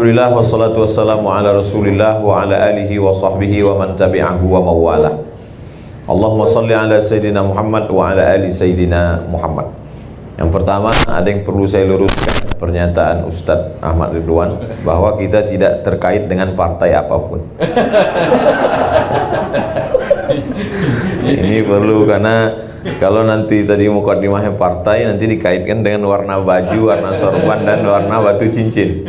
Alhamdulillah wassalatu wassalamu ala Rasulillah wa ala alihi wa sahbihi wa man tabi'ahu wa mawala. Allahumma salli ala Sayyidina Muhammad wa ala ali Sayyidina Muhammad. Yang pertama, ada yang perlu saya luruskan pernyataan Ustadz Ahmad Ridwan bahwa kita tidak terkait dengan partai apapun. Ini perlu, karena kalau nanti tadi mukadimahnya partai, nanti dikaitkan dengan warna baju, warna sorban, dan warna batu cincin.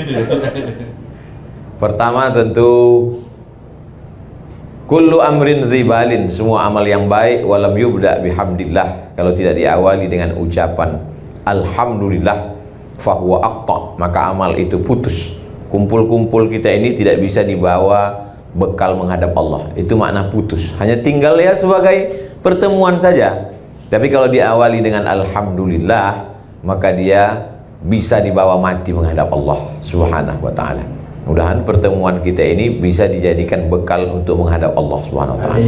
Pertama tentu kullu amrin zibalin, semua amal yang baik walam yubda bihamdillah, kalau tidak diawali dengan ucapan alhamdulillah fahuwa aqta, maka amal itu putus. Kumpul-kumpul kita ini tidak bisa dibawa bekal menghadap Allah, itu makna putus. Hanya tinggal ya sebagai pertemuan saja. Tapi kalau diawali dengan alhamdulillah, maka dia bisa dibawa mati menghadap Allah Subhanahu wa ta'ala. Mudah-mudahan pertemuan kita ini bisa dijadikan bekal untuk menghadap Allah Subhanahu wa ta'ala.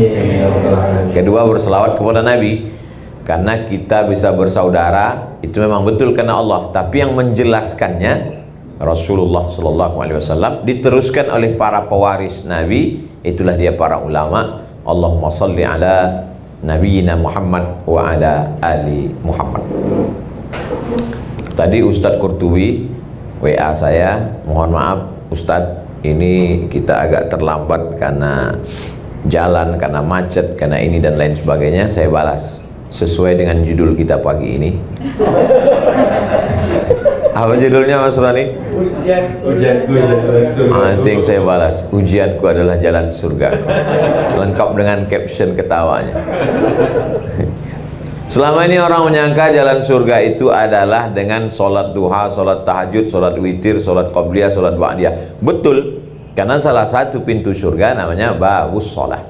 Kedua, berselawat kepada Nabi, karena kita bisa bersaudara itu memang betul karena Allah, tapi yang menjelaskannya Rasulullah sallallahu alaihi wasallam, diteruskan oleh para pewaris Nabi, itulah dia para ulama. Allahumma salli ala Nabiina Muhammad wa ala ali Muhammad. Tadi Ustadz Qurtubi WA saya, mohon maaf Ustadz, ini kita agak terlambat karena jalan, karena macet, karena ini dan lain sebagainya. Saya balas sesuai dengan judul kita pagi ini. Apa judulnya Mas Rani? Ujianku jalan surga. Nanti yang saya balas, ujianku adalah jalan surga. Lengkap dengan caption ketawanya. Selama ini orang menyangka jalan surga itu adalah dengan sholat duha, sholat tahajud, sholat witir, sholat qabliyah, sholat ba'diyah. Betul, karena salah satu pintu surga namanya babus sholat.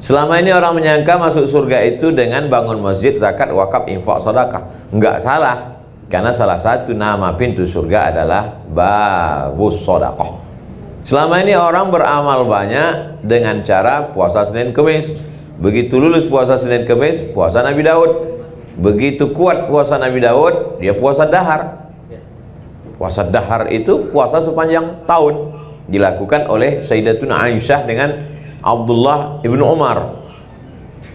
Selama ini orang menyangka masuk surga itu dengan bangun masjid, zakat, wakaf, infak, sedekah. Enggak salah, karena salah satu nama pintu surga adalah babus sedekah. Selama ini orang beramal banyak dengan cara puasa Senin Kemis. Begitu lulus puasa Senin Kemis, puasa Nabi Daud. Begitu kuat puasa Nabi Daud, dia puasa dahar. Puasa dahar itu puasa sepanjang tahun, dilakukan oleh Sayyidatuna Aisyah dengan Abdullah ibnu Umar.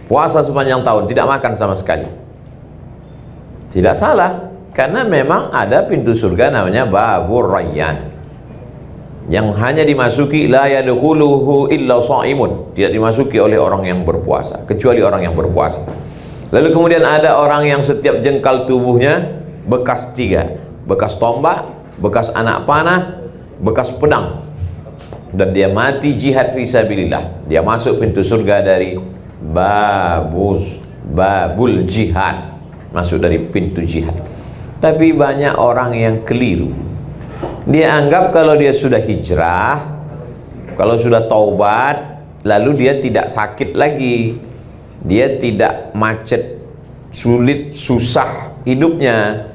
Puasa sepanjang tahun, tidak makan sama sekali. Tidak salah, karena memang ada pintu surga namanya Babur Rayyan, yang hanya dimasuki la yadkhuluhu illa shaimun, tidak dimasuki oleh orang yang berpuasa, kecuali orang yang berpuasa. Lalu kemudian ada orang yang setiap jengkal tubuhnya bekas tiga, bekas tombak, bekas anak panah, bekas pedang, dan dia mati jihad fisabilillah. Dia masuk pintu surga dari babul jihad, masuk dari pintu jihad. Tapi banyak orang yang keliru. Dia anggap kalau dia sudah hijrah, kalau sudah taubat, lalu dia tidak sakit lagi, dia tidak macet, sulit, susah hidupnya.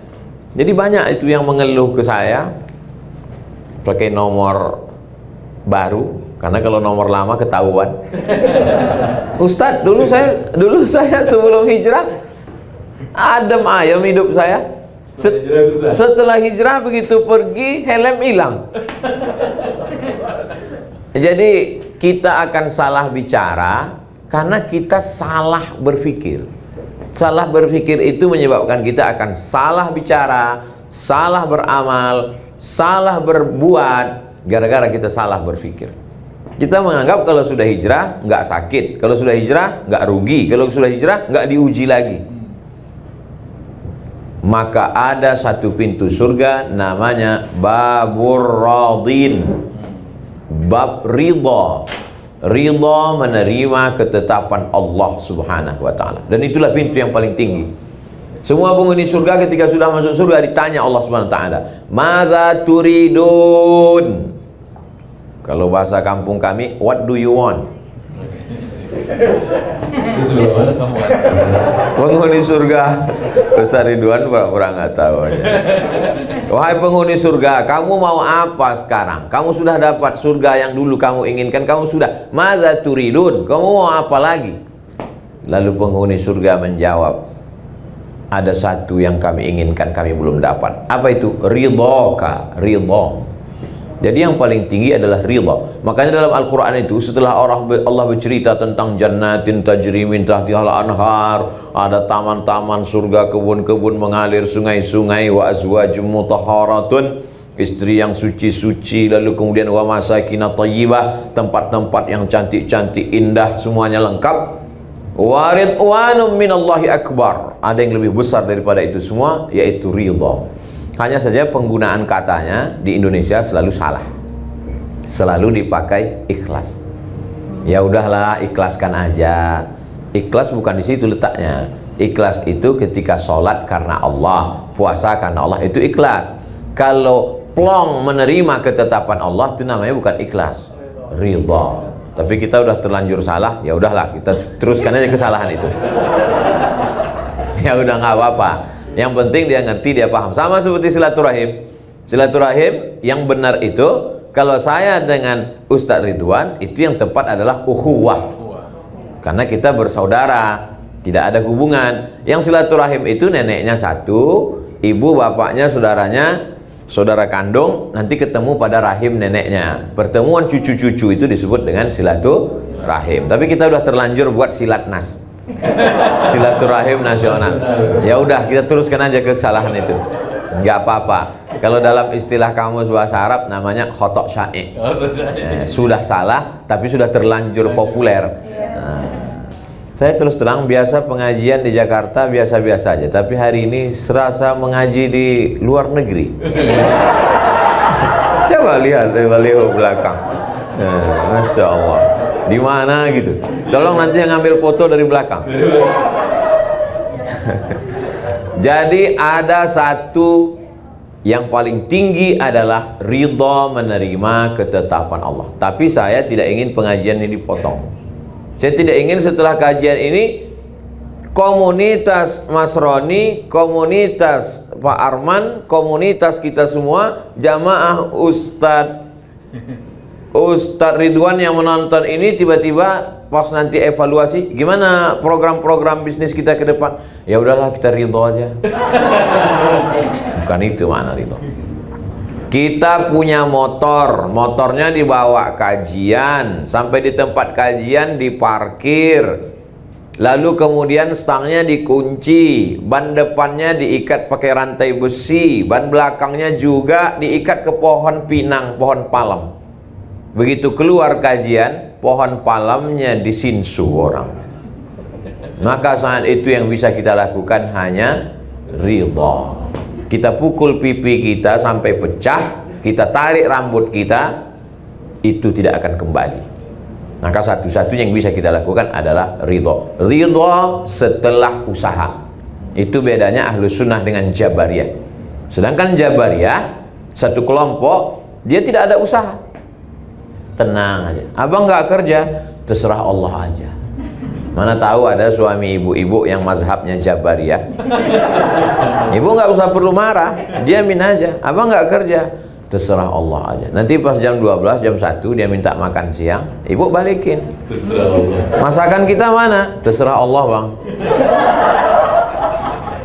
Jadi banyak itu yang mengeluh ke saya pakai nomor baru, karena kalau nomor lama ketahuan. Ustadz, dulu saya sebelum hijrah adem ayem hidup saya. Setelah hijrah begitu pergi helm hilang. Jadi kita akan salah bicara karena kita salah berpikir. Salah berpikir itu menyebabkan kita akan salah bicara, salah beramal, salah berbuat, gara-gara kita salah berpikir. Kita menganggap kalau sudah hijrah nggak sakit, kalau sudah hijrah nggak rugi, kalau sudah hijrah nggak diuji lagi. Maka ada satu pintu surga namanya Babur Radin, bab ridha, ridha menerima ketetapan Allah Subhanahu wa ta'ala. Dan itulah pintu yang paling tinggi. Semua penghuni surga ketika sudah masuk surga ditanya Allah Subhanahu wa ta'ala, "Madza turidun?" Kalau bahasa kampung kami, what do you want? Penghuni surga, Ustaz Ridwan pura-pura nggak tahu aja. Wahai penghuni surga, kamu mau apa sekarang? Kamu sudah dapat surga yang dulu kamu inginkan, kamu sudah. Madza turidun? Kamu mau apa lagi? Lalu penghuni surga menjawab, ada satu yang kami inginkan, kami belum dapat. Apa itu? Ridhoka, ridho. Jadi yang paling tinggi adalah ridha. Makanya dalam Al-Quran itu setelah Allah bercerita tentang jannatin tajri min tahtihal anhar, ada taman-taman surga, kebun-kebun mengalir, sungai-sungai, wa azwajum mutahharatun, istri yang suci-suci, lalu kemudian wa masakin thayyibah, tempat-tempat yang cantik-cantik, indah, semuanya lengkap. Wa ridwanum minallahi akbar, ada yang lebih besar daripada itu semua, yaitu ridha. Hanya saja penggunaan katanya di Indonesia selalu salah, selalu dipakai ikhlas. Ya udahlah, ikhlaskan aja. Ikhlas bukan di situ letaknya. Ikhlas itu ketika sholat karena Allah, puasa karena Allah, itu ikhlas. Kalau plong menerima ketetapan Allah, itu namanya bukan ikhlas, ridha. Tapi kita udah terlanjur salah, ya udahlah, kita teruskan aja kesalahan itu. Ya udah, nggak apa-apa. Yang penting dia ngerti, dia paham. Sama seperti silaturahim. Silaturahim yang benar itu, kalau saya dengan Ustadz Ridwan, itu yang tepat adalah ukhuwah. Karena kita bersaudara, tidak ada hubungan. Yang silaturahim itu neneknya satu, ibu bapaknya saudaranya, saudara kandung, nanti ketemu pada rahim neneknya. Pertemuan cucu-cucu itu disebut dengan silaturahim. Tapi kita udah terlanjur buat silatnas, silaturahim nasional. Ya udah, kita teruskan aja kesalahan itu, nggak apa-apa. Kalau dalam istilah kamus bahasa Arab namanya khotok syai'. Sudah salah tapi sudah terlanjur populer. Saya terus terang, biasa pengajian di Jakarta biasa-biasa aja, tapi hari ini serasa mengaji di luar negeri. Coba lihat dari baliho belakang. Masya Allah, di mana gitu? Tolong nanti yang ngambil foto dari belakang. Jadi ada satu yang paling tinggi adalah ridha, menerima ketetapan Allah. Tapi saya tidak ingin pengajian ini dipotong. Saya tidak ingin setelah kajian ini komunitas Mas Roni, komunitas Pak Arman, komunitas kita semua, jamaah Ustadz Ridwan yang menonton ini, tiba-tiba pas nanti evaluasi gimana program-program bisnis kita ke depan, ya udahlah kita ridho aja. Bukan itu makna ridho. Kita punya motor, motornya dibawa kajian, sampai di tempat kajian diparkir, lalu kemudian stangnya dikunci, ban depannya diikat pakai rantai besi, ban belakangnya juga diikat ke pohon pinang, pohon palem. Begitu keluar kajian, pohon palemnya disinsu orang. Maka saat itu yang bisa kita lakukan hanya ridha. Kita pukul pipi kita sampai pecah, kita tarik rambut kita, itu tidak akan kembali. Maka satu-satunya yang bisa kita lakukan adalah ridha. Ridha setelah usaha. Itu bedanya Ahlus Sunnah dengan Jabariyah. Sedangkan Jabariyah, satu kelompok, dia tidak ada usaha. Tenang aja, abang nggak kerja, terserah Allah aja. Mana tahu ada suami ibu-ibu yang mazhabnya Jabariyah. Ibu nggak usah perlu marah, diamin aja. Abang nggak kerja, terserah Allah aja. Nanti pas jam 12, jam 1 dia minta makan siang, ibu balikin. Terserah Allah. Masakan kita mana? Terserah Allah bang.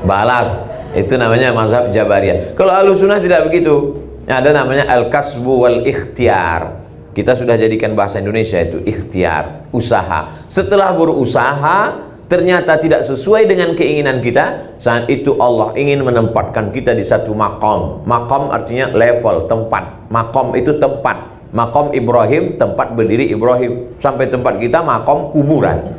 Balas. Itu namanya mazhab Jabariyah. Kalau Ahlussunnah tidak begitu. Ada namanya al-kasbu wal ikhtiar. Kita sudah jadikan bahasa Indonesia itu ikhtiar, usaha. Setelah berusaha ternyata tidak sesuai dengan keinginan kita, saat itu Allah ingin menempatkan kita di satu makom. Makom artinya level, tempat. Makom itu tempat. Makom Ibrahim, tempat berdiri Ibrahim. Sampai tempat kita makom kuburan.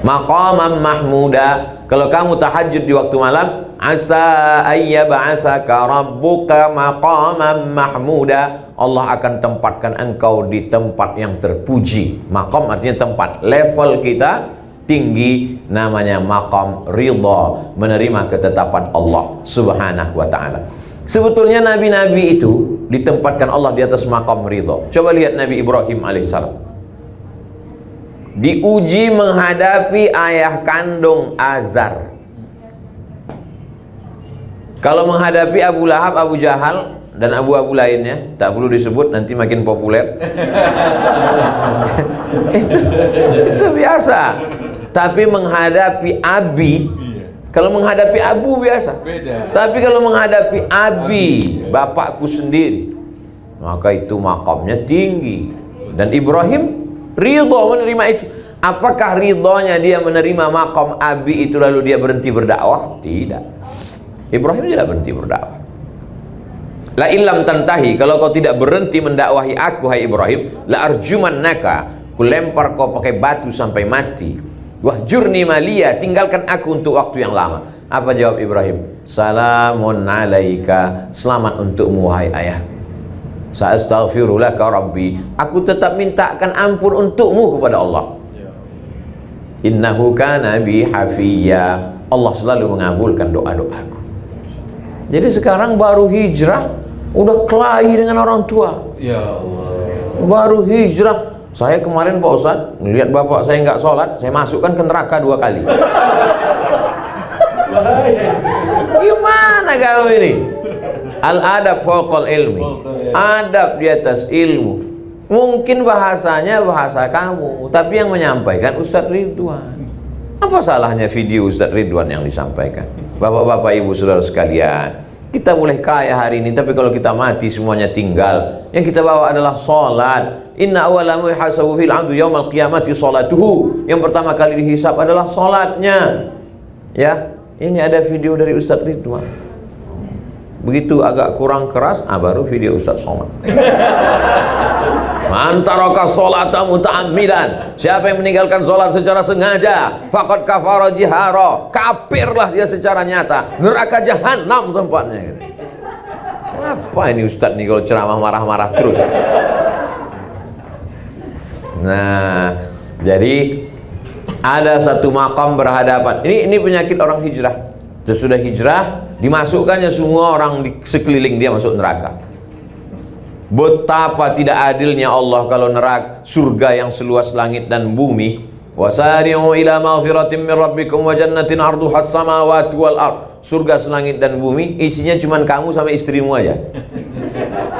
Maqaman mahmuda. Kalau kamu tahajud di waktu malam, asa ayyab'asaka rabbuka maqaman mahmuda. Allah akan tempatkan engkau di tempat yang terpuji. Maqam artinya tempat. Level kita tinggi, namanya maqam ridha, menerima ketetapan Allah Subhanahu wa ta'ala. Sebetulnya nabi-nabi itu ditempatkan Allah di atas maqam ridha. Coba lihat Nabi Ibrahim alaihissalam, diuji menghadapi ayah kandung Azar. Kalau menghadapi Abu Lahab, Abu Jahal, dan abu-abu lainnya, tak perlu disebut, nanti makin populer. itu biasa. Tapi menghadapi Abi, Kalau menghadapi Abu biasa. Beda. Tapi kalau menghadapi Abi, bapakku sendiri, maka itu makamnya tinggi. Dan Ibrahim ridho menerima itu. Apakah ridhonya dia menerima makam Abi itu lalu dia berhenti berdakwah? Tidak. Ibrahim tidak berhenti berdakwah. La illam tantahi, kalau kau tidak berhenti mendakwahi aku, hai Ibrahim, la arjumannaka, ku lempar kau pakai batu sampai mati. Wahjurni maliya, tinggalkan aku untuk waktu yang lama. Apa jawab Ibrahim? Salamun alaika, selamat untukmu wahai ayahku. Sa'astaghfiru laka rabbi, aku tetap mintakan ampun untukmu kepada Allah. Innahu kana bi hafiyya, Allah selalu mengabulkan doa-doaku. Jadi sekarang baru hijrah udah kelahi dengan orang tua. Ya Allah. Baru hijrah. Saya kemarin Pak Ustadz melihat bapak saya nggak sholat, saya masukkan ke neraka 2 kali. Gimana kau ini? Al-adab fawqal ilmi, adab di atas ilmu. Mungkin bahasanya bahasa kamu, tapi yang menyampaikan Ustadz Ridwan. Apa salahnya video Ustadz Ridwan yang disampaikan? Bapak-bapak, ibu, saudara sekalian, kita boleh kaya hari ini, tapi kalau kita mati semuanya tinggal. Yang kita bawa adalah sholat. Inna awwala ma yuhasabu fil 'abdu yaumal qiyamati sholatuhu. Yang pertama kali dihisab adalah sholatnya. Ya, ini ada video dari Ustadz Ridwan. Begitu agak kurang keras, baru video Ustadz Somad. Antaraka sholata muta'ammidan, siapa yang meninggalkan sholat secara sengaja, faqad kafara jihara, kafirlah dia secara nyata, neraka jahanam tempatnya. Siapa ini Ustadz nih kalau ceramah marah-marah terus? Nah, jadi ada satu makam berhadapan. Ini penyakit orang hijrah. Sesudah hijrah, dimasukkannya semua orang di sekeliling dia masuk neraka. Betapa tidak adilnya Allah kalau neraka surga yang seluas langit dan bumi. Wasari'u ila maghfiratin min rabbikum wa jannatin 'arduhas samawati wal ard. Surga selangit dan bumi, isinya cuma kamu sama istrimu aja.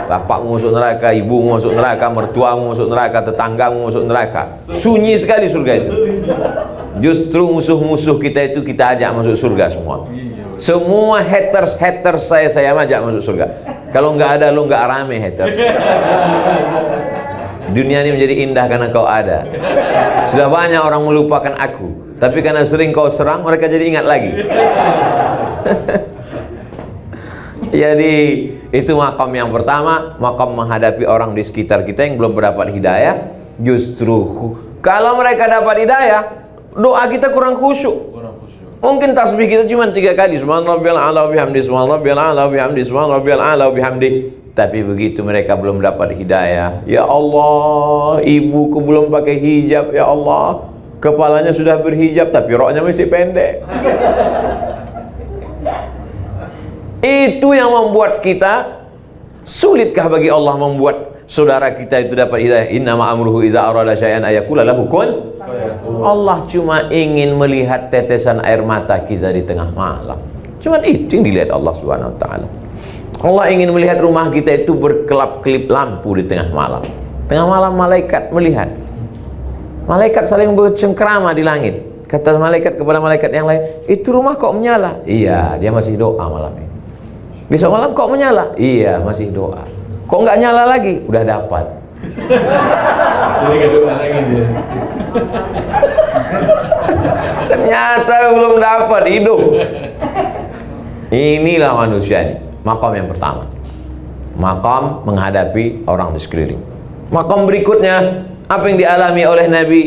Bapakmu masuk neraka, ibumu masuk neraka, mertuamu masuk neraka, tetanggamu masuk neraka. Sunyi sekali surga itu. Justru musuh-musuh kita itu kita ajak masuk surga semua. Semua haters saya ajak masuk surga. Kalau nggak ada lo nggak rame haters. Dunia ini menjadi indah karena kau ada. Sudah banyak orang melupakan aku, tapi karena sering kau serang mereka jadi ingat lagi. Jadi itu makam yang pertama, makam menghadapi orang di sekitar kita yang belum mendapat hidayah. Justru kalau mereka dapat hidayah, doa kita kurang khusyuk. Mungkin tasbih kita cuma 3 kali, subhanarabbiyal a'la wa bihamdi, subhanarabbiyal a'la wa bihamdi, subhanarabbiyal a'la wa bihamdi. Tapi begitu mereka belum dapat hidayah, ya Allah, ibuku belum pakai hijab, ya Allah, kepalanya sudah berhijab tapi roknya masih pendek. Itu yang membuat kita, sulitkah bagi Allah membuat saudara kita itu dapat hidayah? Innama amruhu iza arada syai'an ayaqula lahu kun. Allah cuma ingin melihat tetesan air mata kita di tengah malam. Cuma itu yang dilihat Allah Subhanahu wa taala. Allah ingin melihat rumah kita itu berkelap-kelip lampu di tengah malam. Tengah malam malaikat melihat. Malaikat saling bercengkrama di langit. Kata malaikat kepada malaikat yang lain, "Itu rumah kok menyala?" "Iya, dia masih doa malam ini." "Besok malam kok menyala?" "Iya, masih doa." "Kok nggak nyala lagi?" "Udah dapat." Jadi nggak doa lagi dia. Ternyata belum dapat, hidup. Inilah manusia ini. Makam yang pertama, makam menghadapi orang di sekeliling. Makam berikutnya, apa yang dialami oleh Nabi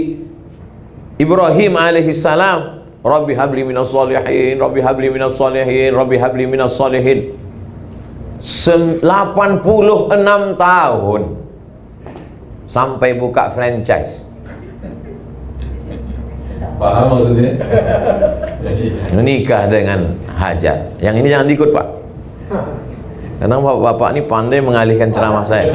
Ibrahim alaihissalam, Rabbi habli minas salihin, Rabbi habli minas salihin, Rabbi habli minas salihin. 86 tahun sampai buka franchise. Paham maksudnya? Menikah dengan Hajar. Yang ini jangan diikut, Pak. Karena bapak-bapak ini pandai mengalihkan ceramah saya.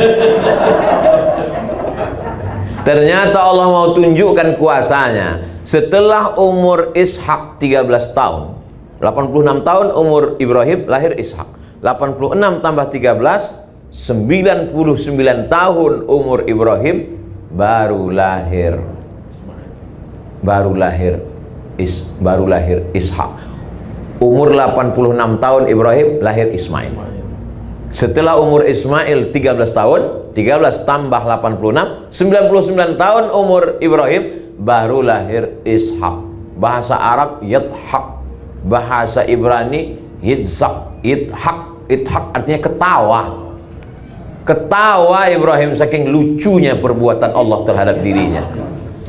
Ternyata Allah mau tunjukkan kuasanya. Setelah umur Ishak 13 tahun, 86 tahun umur Ibrahim, lahir Ishak. 86 tambah 13, 99 tahun umur Ibrahim, baru lahir Ishak. Umur 86 tahun Ibrahim, lahir Ismail. Setelah umur Ismail 13 tahun, 13 tambah 86, 99 tahun umur Ibrahim, baru lahir Ishak. Bahasa Arab Yithak, bahasa Ibrani Yitzhak. Ithak artinya ketawa. Ketawa Ibrahim saking lucunya perbuatan Allah terhadap dirinya.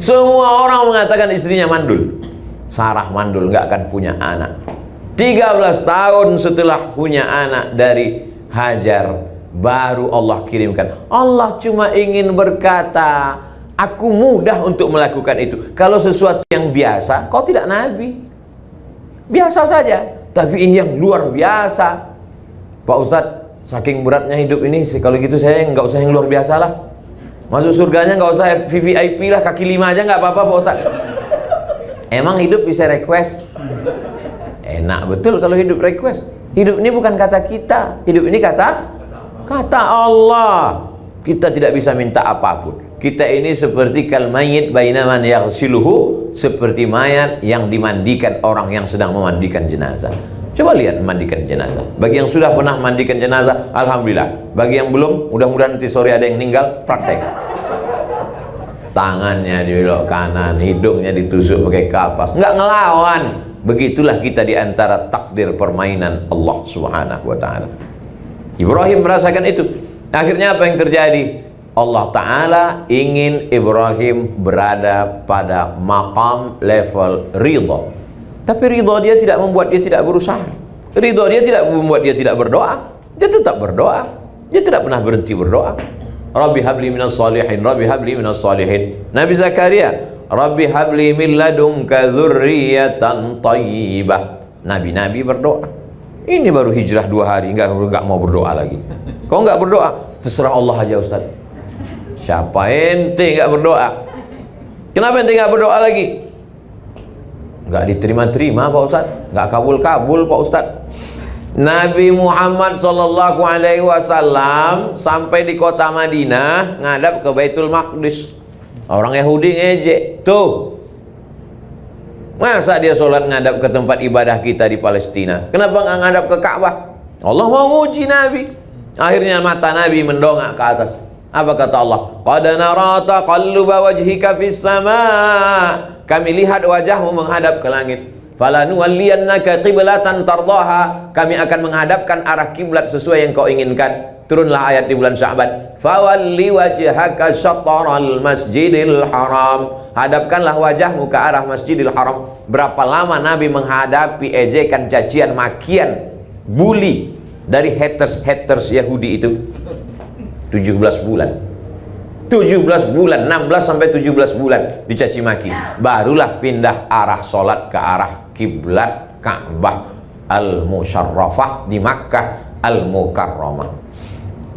Semua orang mengatakan istrinya mandul. Sarah mandul, nggak akan punya anak. 13 tahun setelah punya anak dari Hajar, baru Allah kirimkan. Allah cuma ingin berkata, aku mudah untuk melakukan itu. Kalau sesuatu yang biasa, kau tidak nabi, biasa saja. Tapi ini yang luar biasa. Pak Ustadz, saking beratnya hidup ini, kalau gitu saya nggak usah yang luar biasa lah. Masuk surganya nggak usah VVIP lah, kaki 5 aja nggak apa-apa Pak Ustadz. Emang hidup bisa request? Enak betul kalau hidup request. Hidup ini bukan kata kita, hidup ini kata Allah. Kita tidak bisa minta apapun. Kita ini seperti kal mayyit baina man yaghsiluhu, seperti mayat yang dimandikan orang yang sedang memandikan jenazah. Coba lihat memandikan jenazah. Bagi yang sudah pernah memandikan jenazah, alhamdulillah. Bagi yang belum, mudah-mudahan nanti sore ada yang meninggal, praktek. Tangannya dibelok kanan, hidungnya ditusuk pakai kapas, nggak ngelawan. Begitulah kita di antara takdir permainan Allah Subhanahu wa ta'ala. Ibrahim merasakan itu. Akhirnya apa yang terjadi? Allah Ta'ala ingin Ibrahim berada pada maqam level ridha. Tapi ridha dia tidak membuat dia tidak berusaha. Ridha dia tidak membuat dia tidak berdoa. Dia tetap berdoa. Dia tidak pernah berhenti berdoa. Rabbi habli minas salihin, Rabbi habli minas salihin. Nabi Zakaria, Rabbi habli min ladunka dzurriyyatan thayyibah. Nabi-nabi berdoa. Ini baru hijrah 2 hari, enggak mau berdoa lagi. Kau enggak berdoa? Terserah Allah aja Ustaz. Siapa ente enggak berdoa? Kenapa ente enggak berdoa lagi? Enggak diterima-terima Pak Ustaz, enggak kabul-kabul Pak Ustaz. Nabi Muhammad sallallahu alaihi wasallam sampai di kota Madinah ngadap ke Baitul Maqdis. Orang Yahudi ngejek, tuh masa dia sholat ngadap ke tempat ibadah kita di Palestina, kenapa nggak ngadap ke Ka'bah? Allah mau nguji Nabi. Akhirnya mata Nabi mendongak ke atas. Apa kata Allah? Qad nara taqalluba wajhika fis sama. Kami lihat wajahmu menghadap ke langit. Falanuwalliyannaka qiblatan tardaha. Kami akan menghadapkan arah kiblat sesuai yang kau inginkan. Turunlah ayat di bulan Sya'ban. Fawalli wajhaka syatral masjidil haram. Hadapkanlah wajahmu ke arah Masjidil Haram. Berapa lama Nabi menghadapi ejekan, cacian, makian, bully dari haters Yahudi itu? 17 bulan. 17 bulan, 16 sampai 17 bulan dicaci maki. Barulah pindah arah sholat ke arah kiblat Ka'bah Al-Musyarrafah di Makkah Al-Mukarramah.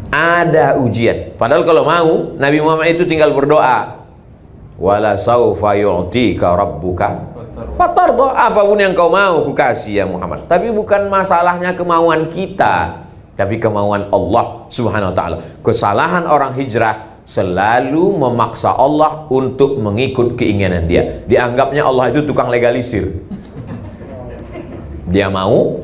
Ada ujian. Padahal kalau mau Nabi Muhammad itu tinggal berdoa, wala saufa yu'tika rabbuka fatarda, apapun yang kau mau ku kasih ya Muhammad. Tapi bukan masalahnya kemauan kita, tapi kemauan Allah Subhanahu wa ta'ala. Kesalahan orang hijrah selalu memaksa Allah untuk mengikut keinginan dia. Dianggapnya Allah itu tukang legalisir. Dia mau,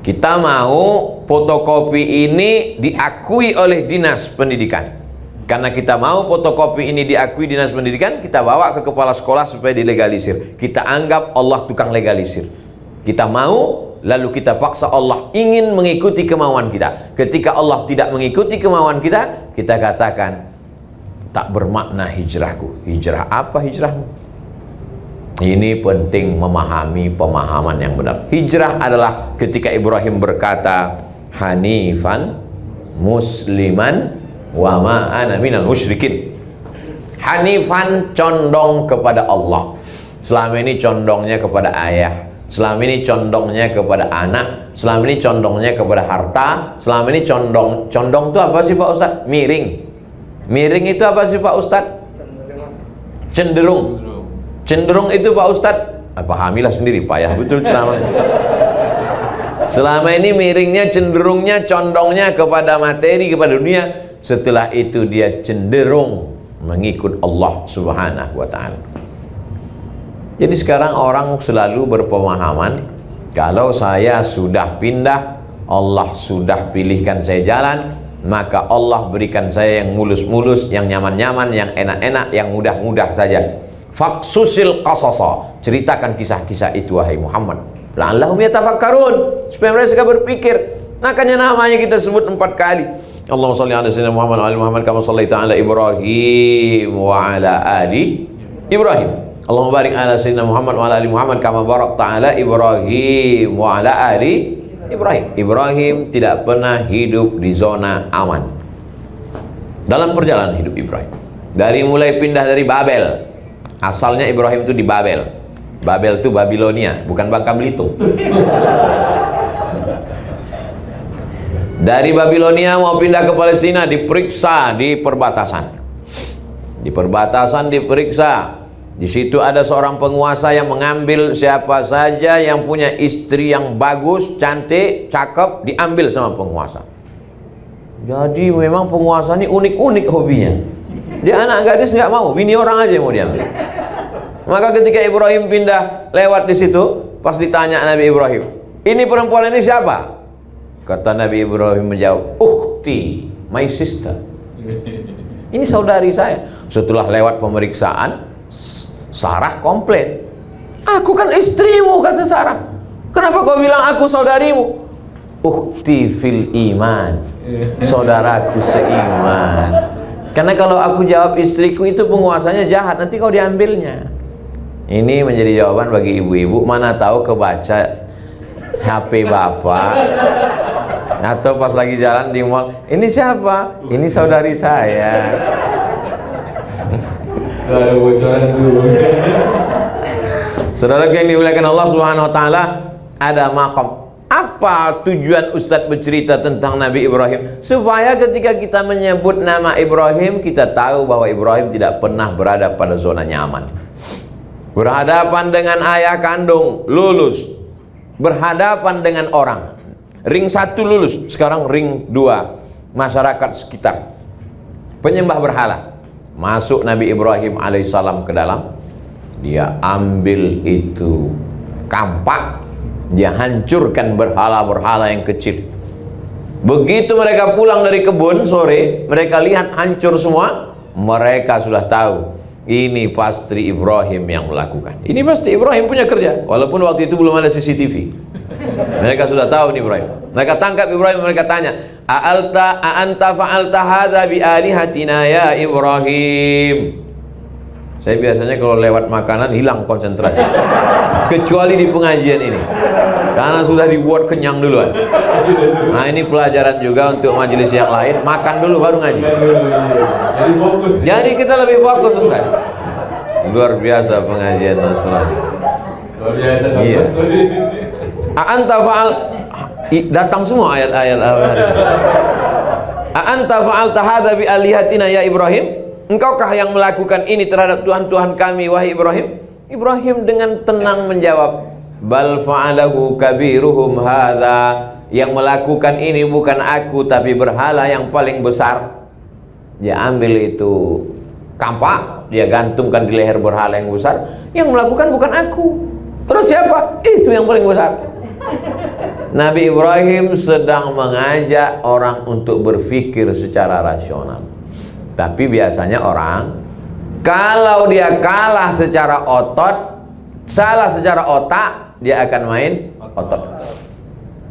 kita mau fotokopi ini diakui oleh dinas pendidikan. Karena kita mau fotokopi ini diakui dinas pendidikan, kita bawa ke kepala sekolah supaya dilegalisir. Kita anggap Allah tukang legalisir. Kita mau, lalu kita paksa Allah ingin mengikuti kemauan kita. Ketika Allah tidak mengikuti kemauan kita, kita katakan tak bermakna hijrahku. Hijrah apa hijrahmu? Ini penting memahami pemahaman yang benar. Hijrah adalah ketika Ibrahim berkata, Hanifan musliman wa ma ana minal musyrikin. Hanifan condong kepada Allah. Selama ini condongnya kepada ayah, selama ini condongnya kepada anak, selama ini condongnya kepada harta, selama ini condong itu apa sih Pak Ustadz? Miring. Miring itu apa sih Pak Ustadz? Cenderung. Cenderung itu Pak Ustadz, pahamilah sendiri payah betul ceramahnya. Selama ini miringnya, cenderungnya, condongnya kepada materi, kepada dunia. Setelah itu dia cenderung mengikut Allah Subhanahu wa ta'ala. Jadi sekarang orang selalu berpemahaman Kalau saya sudah pindah, Allah sudah pilihkan saya jalan, maka Allah berikan saya yang mulus-mulus, yang nyaman-nyaman, yang enak-enak, yang mudah-mudah saja. Faksusil qasasa, ceritakan kisah-kisah itu wahai Muhammad, la'allahum yatafakkarun, supaya mereka berpikir. Makanya namanya kita sebut 4 kali. Allahumma shalli ala sayyidina Muhammad wa ali Muhammad kama shallaita ala Ibrahim wa ala ali Ibrahim. Allahumma barik ala sayyidina Muhammad wa ala ali Muhammad kama barakta ala Ibrahim wa ala ali Ibrahim. Ibrahim tidak pernah hidup di zona aman dalam perjalanan hidup Ibrahim. Dari mulai pindah dari Babel, asalnya Ibrahim itu di Babel. Babel itu Babilonia, bukan Bangka Belitung. Dari Babilonia mau pindah ke Palestina, diperiksa di perbatasan. Di perbatasan diperiksa. Di situ ada seorang penguasa yang mengambil siapa saja yang punya istri yang bagus, cantik, cakep, diambil sama penguasa. Jadi memang penguasa ini unik-unik hobinya. Dia anak gadis nggak mau, bini orang aja yang mau diambil. Maka ketika Ibrahim pindah lewat di situ, pas ditanya Nabi Ibrahim, ini perempuan ini siapa? Kata Nabi Ibrahim menjawab, ukhti, my sister. Ini saudari saya. Setelah lewat pemeriksaan, Sarah komplain, aku kan istrimu, kata Sarah. Kenapa kau bilang aku saudarimu? Ukhti fil iman, saudaraku seiman. Karena kalau aku jawab istriku itu penguasanya jahat, nanti kau diambilnya. Ini menjadi jawaban bagi ibu-ibu. Mana tahu kebaca HP bapak, atau pas lagi jalan di mall, ini siapa? Ini saudari saya. Ada bocoran dulu. Saudara yang dimuliakan Allah Subhanahu wa taala, ada maqam. Apa tujuan Ustadz bercerita tentang Nabi Ibrahim? Supaya ketika kita menyebut nama Ibrahim, kita tahu bahwa Ibrahim tidak pernah berada pada zona nyaman. Berhadapan dengan ayah kandung, lulus. Berhadapan dengan orang, ring 1 lulus, sekarang ring 2, masyarakat sekitar, penyembah berhala. Masuk Nabi Ibrahim alaihissalam ke dalam, dia ambil itu kampak, dia hancurkan berhala-berhala yang kecil. Begitu mereka pulang dari kebun sore, mereka lihat hancur semua, mereka sudah tahu ini pasti Ibrahim yang melakukan. Ini pasti Ibrahim punya kerja, walaupun waktu itu belum ada CCTV. Mereka sudah tahu nih Ibrahim. Mereka tangkap Ibrahim, mereka tanya, a'anta fa'alta hadza bi alihatina ya Ibrahim. Saya biasanya kalau lewat makanan hilang konsentrasi, kecuali di pengajian ini, karena sudah dibuat kenyang duluan. Nah ini pelajaran juga untuk majelis yang lain, makan dulu baru ngaji. Jadi fokus. Jadi kita lebih fokus Ustaz. Luar biasa pengajian Nasrani. Luar biasa. Iya. A'anta fa'al, datang semua ayat-ayat. A'anta fa'alta hadza bi alihatina ya Ibrahim. Engkaukah yang melakukan ini terhadap Tuhan-Tuhan kami wahai Ibrahim? Ibrahim dengan tenang menjawab, bal fa'alahu kabiruhum hadza. Yang melakukan ini bukan aku, tapi berhala yang paling besar. Dia ambil itu kampak, dia gantungkan di leher berhala yang besar. Yang melakukan bukan aku. Terus siapa? Itu yang paling besar. Nabi Ibrahim sedang mengajak orang untuk berpikir secara rasional. Tapi biasanya orang, kalau dia kalah secara otot, salah secara otak, dia akan main otot.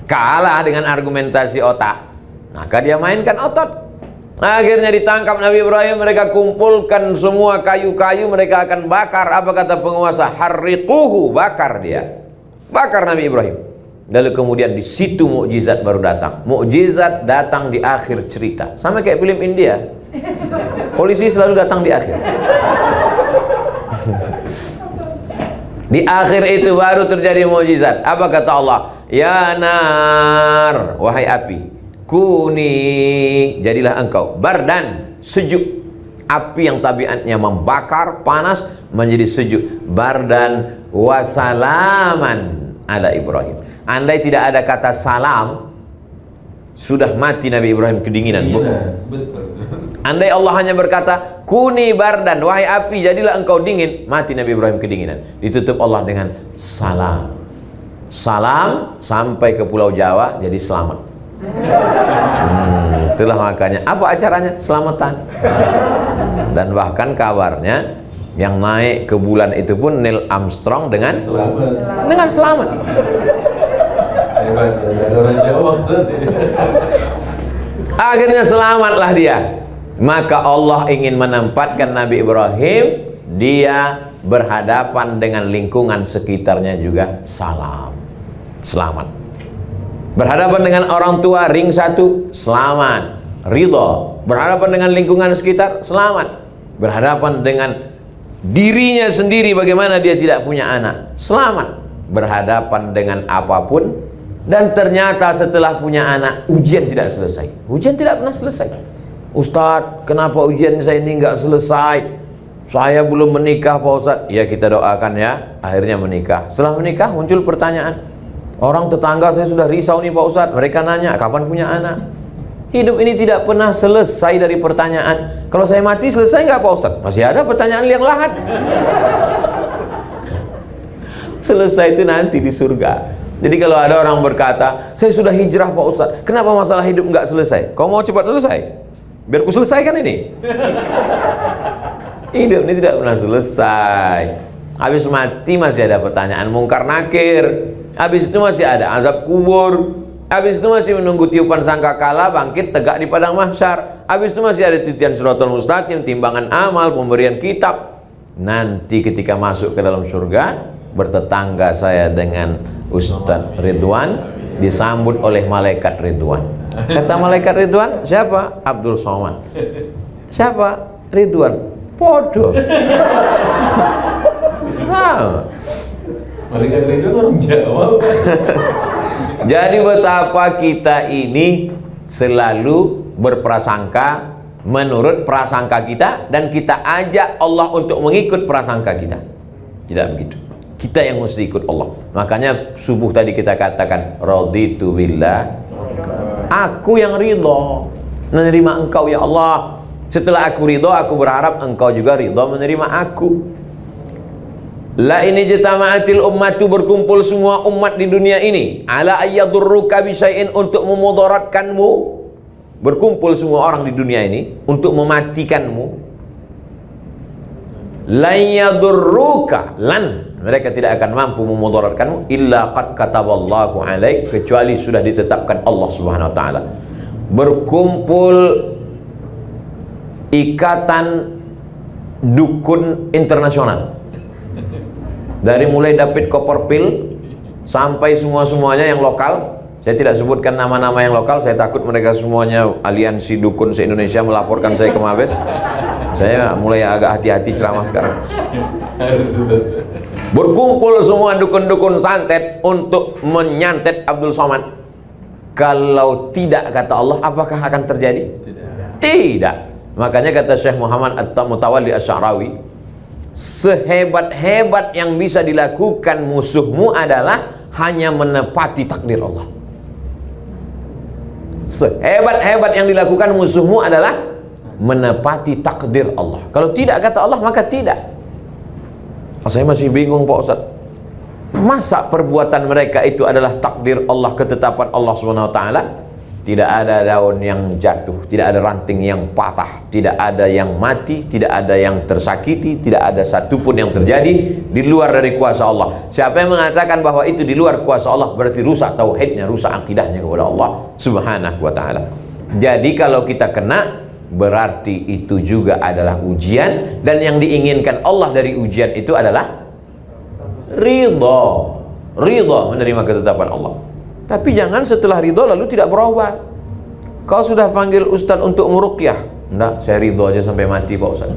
Kalah dengan argumentasi otak, maka dia mainkan otot. Akhirnya ditangkap Nabi Ibrahim, mereka kumpulkan semua kayu-kayu, mereka akan bakar. Apa kata penguasa? Harriquhu, bakar dia. Bakar Nabi Ibrahim. Lalu kemudian di situ mukjizat baru datang. Mukjizat datang di akhir cerita. Sama kayak film India. Polisi selalu datang di akhir. Di akhir itu baru terjadi mukjizat. Apa kata Allah? Ya nar, wahai api, kuni, jadilah engkau bardan, sejuk. Api yang tabiatnya membakar, panas, menjadi sejuk. Bardan wasalaman ala Ibrahim. Andai tidak ada kata salam, sudah mati Nabi Ibrahim kedinginan. Betul. Andai Allah hanya berkata kuni bardan, wahai api jadilah engkau dingin, mati Nabi Ibrahim kedinginan. Ditutup Allah dengan salam. salam sampai ke Pulau Jawa jadi selamat. Itulah makanya. Apa acaranya? Selamatan. Dan bahkan kabarnya yang naik ke bulan itu pun Neil Armstrong dengan selamat. Hebat, ada orang Jawa Ustaz. Akhirnya selamatlah dia. Maka Allah ingin menempatkan Nabi Ibrahim, dia berhadapan dengan lingkungan sekitarnya juga selamat. Berhadapan dengan orang tua, ring satu, selamat, ridho. Berhadapan dengan lingkungan sekitar, selamat. Berhadapan dengan dirinya sendiri, bagaimana dia tidak punya anak, selamat. Berhadapan dengan apapun, dan ternyata setelah punya anak, ujian tidak selesai. Ujian tidak pernah selesai. Ustadz, kenapa ujian saya ini nggak selesai? Saya belum menikah Pak Ustadz. Ya, kita doakan ya, akhirnya menikah. Setelah menikah muncul pertanyaan. Orang tetangga saya sudah risau nih Pak Ustadz. Mereka nanya, kapan punya anak? Hidup ini tidak pernah selesai dari pertanyaan. Kalau saya mati selesai nggak Pak Ustadz? Masih ada pertanyaan yang lahat. Selesai itu nanti di surga. Jadi kalau ada orang berkata, saya sudah hijrah Pak Ustadz, kenapa masalah hidup nggak selesai? Kau mau cepat selesai? Biar ku selesaikan ini. Hidup ini tidak pernah selesai. Habis mati masih ada pertanyaan mungkar nakir. Habis itu masih ada azab kubur. Habis itu masih menunggu tiupan sangkakala bangkit tegak di padang mahsyar. Habis itu masih ada titian siratal mustaqim, timbangan amal, pemberian kitab. Nanti ketika masuk ke dalam surga, bertetangga saya dengan Ustadz Ridwan, disambut oleh malaikat Ridwan. Kata malaikat Ridwan, siapa? Abdul Somad. Siapa? Ridwan. Podo. Nah. Malaikat Ridwan orang Jawa. Jadi betapa kita ini selalu berprasangka menurut prasangka kita, dan kita ajak Allah untuk mengikut prasangka kita. Tidak begitu. Kita yang mesti ikut Allah. Makanya subuh tadi kita katakan raditu billah, aku yang ridho menerima engkau ya Allah. Setelah aku ridho, aku berharap engkau juga ridho menerima aku. La ini jatama'atil ummatu, berkumpul semua umat di dunia ini, ala ayyadurruka bisyai'in, untuk memudaratkanmu. Berkumpul semua orang di dunia ini untuk mematikanmu. Lan yadurruka, mereka tidak akan mampu memudaratkanmu illa qad kataballahu alaik, kecuali sudah ditetapkan Allah Subhanahu wa taala. Berkumpul ikatan dukun internasional, dari mulai David Copperfield sampai semua-semuanya yang lokal. Saya tidak sebutkan nama-nama yang lokal, saya takut mereka semuanya aliansi dukun se-Indonesia melaporkan saya ke Mabes. Saya mulai agak hati-hati ceramah sekarang. Berkumpul semua dukun-dukun santet untuk menyantet Abdul Somad. Kalau tidak, kata Allah, apakah akan terjadi? Tidak. Makanya kata Syekh Muhammad At-Mutawalli Asy-Sya'rawi, sehebat-hebat yang bisa dilakukan musuhmu adalah hanya menepati takdir Allah. Sehebat-hebat yang dilakukan musuhmu adalah menepati takdir Allah. Kalau tidak, kata Allah, maka tidak. Saya masih bingung Pak Ustaz. Masa perbuatan mereka itu adalah takdir Allah, ketetapan Allah Subhanahu wa taala? Tidak ada daun yang jatuh, tidak ada ranting yang patah, tidak ada yang mati, tidak ada yang tersakiti, tidak ada satupun yang terjadi di luar dari kuasa Allah. Siapa yang mengatakan bahwa itu di luar kuasa Allah, berarti rusak tauhidnya, rusak akidahnya kepada Allah Subhanahu wa taala. Jadi kalau kita kena, berarti itu juga adalah ujian, dan yang diinginkan Allah dari ujian itu adalah ridha. Ridha menerima ketetapan Allah. Tapi jangan setelah ridho lalu tidak berobat. Kau sudah panggil ustaz untuk meruqyah. Enggak, saya ridho aja sampai mati Pak Ustaz.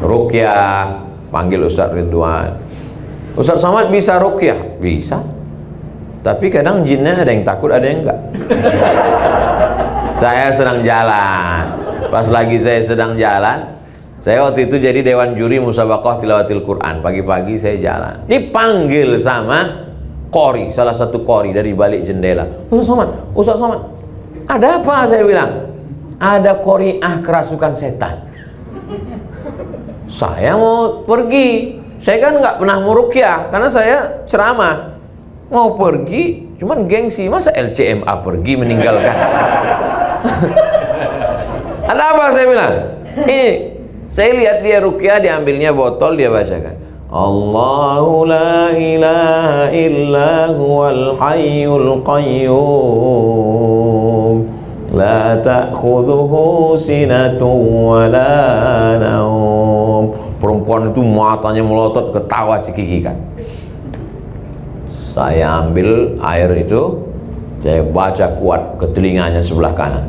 Ruqyah, panggil Ustaz Ridwan. Ustaz Somad bisa ruqyah? Bisa. Tapi kadang jinnya ada yang takut, ada yang enggak. Saya sedang jalan. Pas lagi saya sedang jalan, saya waktu itu jadi dewan juri musabaqah tilawatil Quran. Pagi-pagi saya jalan, dipanggil sama qori, salah satu qori dari balik jendela. Ustaz Somad, ada apa? Saya bilang, ada qori'ah kerasukan setan. Saya mau pergi. Saya kan nggak pernah meruqyah karena saya ceramah. mau pergi, cuman gengsi, masa LCMA pergi meninggalkan. Ada apa saya bilang? Ini, saya lihat dia ruqyah, diambilnya botol, dia bacakan. Allahu la ilaha illa huwal hayyul qayyum la ta'khudhuhu sinatun wa la naum. Perempuan itu matanya melotot, ketawa cekikikan. Saya ambil air itu, saya baca kuat ke telinganya sebelah kanan.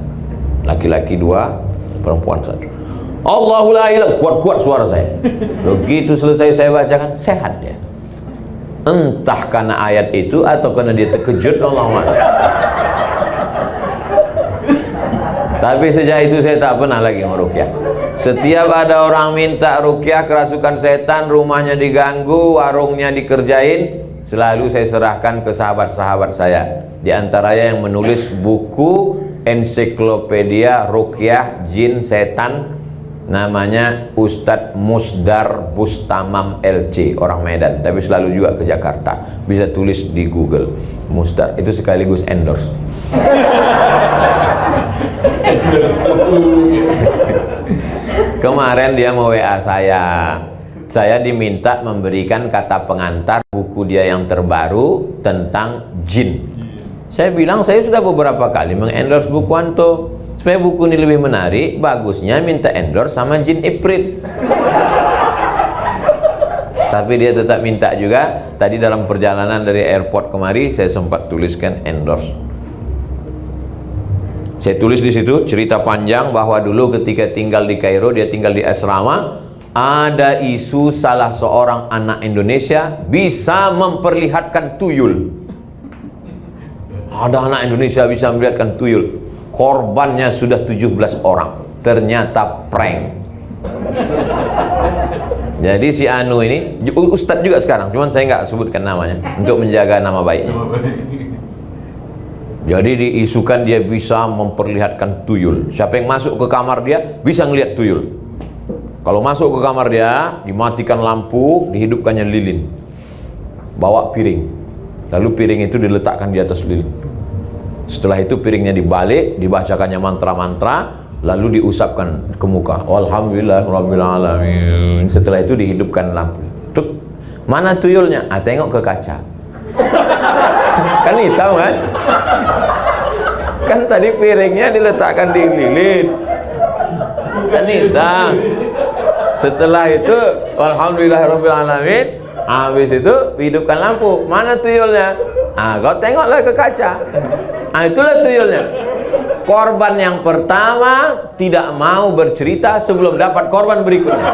Laki-laki 2, perempuan 1. Allahu la ilaha, kuat-kuat suara saya. Begitu selesai saya bacakan, sehat dia. Entah karena ayat itu atau karena dia terkejut, Allah. Tapi sejak itu saya tak pernah lagi meruqyah. Setiap ada orang minta ruqyah kerasukan setan, rumahnya diganggu, warungnya dikerjain, selalu saya serahkan ke sahabat-sahabat saya. Di antaranya yang menulis buku ensiklopedia ruqyah jin setan, namanya Ustadz Musdar Bustamam LC, orang Medan, tapi selalu juga ke Jakarta. Bisa tulis di Google Musdar, itu sekaligus endorse. Kemarin dia mau WA saya diminta memberikan kata pengantar buku dia yang terbaru tentang jin. Saya bilang saya sudah beberapa kali mengendorse buku antum. Supaya buku ini lebih menarik, bagusnya minta endorse sama jin Ifrit. Tapi dia tetap minta juga. Tadi dalam perjalanan dari airport kemari, saya sempat tuliskan endorse. Saya tulis di situ cerita panjang bahwa dulu ketika tinggal di Kairo, dia tinggal di asrama, ada isu salah seorang anak Indonesia bisa memperlihatkan tuyul. Ada anak Indonesia bisa memperlihatkan tuyul. Korbannya sudah 17 orang. Ternyata prank. Jadi si Anu ini ustadz juga sekarang, cuman saya nggak sebutkan namanya untuk menjaga nama baiknya. Jadi diisukan dia bisa memperlihatkan tuyul. Siapa yang masuk ke kamar dia bisa ngelihat tuyul. Kalau masuk ke kamar dia, dimatikan lampu, dihidupkannya lilin. Bawa piring. Lalu piring itu diletakkan di atas lilin. Setelah itu piringnya dibalik, dibacakannya mantra-mantra, lalu diusapkan ke muka. Alhamdulillahirabbil alamin. Setelah itu dihidupkan lampu. Tuk, mana tuyulnya? Ah, tengok ke kaca. Kan hitam kan? Kan tadi piringnya diletakkan di lilin. Kan hitam. Setelah itu alhamdulillahirabbil alamin, habis itu hidupkan lampu. Mana tuyulnya? Ah, kau tengoklah ke kaca. Ah, itulah tuyulnya. Korban yang pertama tidak mau bercerita sebelum dapat korban berikutnya.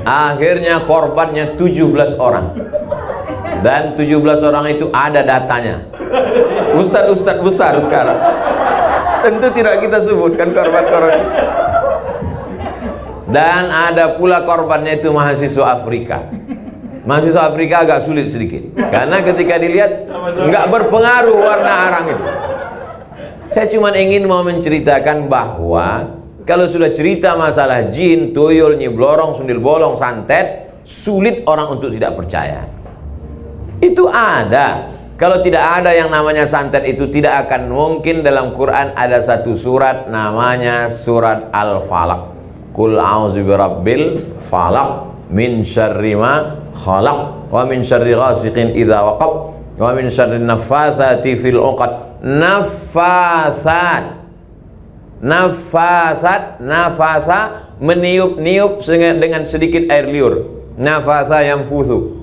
Akhirnya korbannya 17 orang. Dan 17 orang itu ada datanya. Ustadz-ustadz besar sekarang. Tentu tidak kita sebutkan korban-korban. Dan ada pula korbannya itu mahasiswa Afrika. Mahasiswa Afrika agak sulit sedikit. Karena ketika dilihat nggak berpengaruh warna arang itu. Saya cuma ingin mau menceritakan bahwa kalau sudah cerita masalah jin, tuyul, nyi blorong, sundil bolong, santet, sulit orang untuk tidak percaya. Itu ada. Kalau tidak ada yang namanya santet itu, tidak akan mungkin dalam Quran ada satu surat namanya surat Al-Falaq. Qul a'udzu birabbil falaq min syarri ma khalaq wa min syarri ghasiqin idza waqab wa min syarri naffatsati fil 'uqad. Nafasat, nafasa, meniup-niup dengan sedikit air liur. Nafasa yang fusu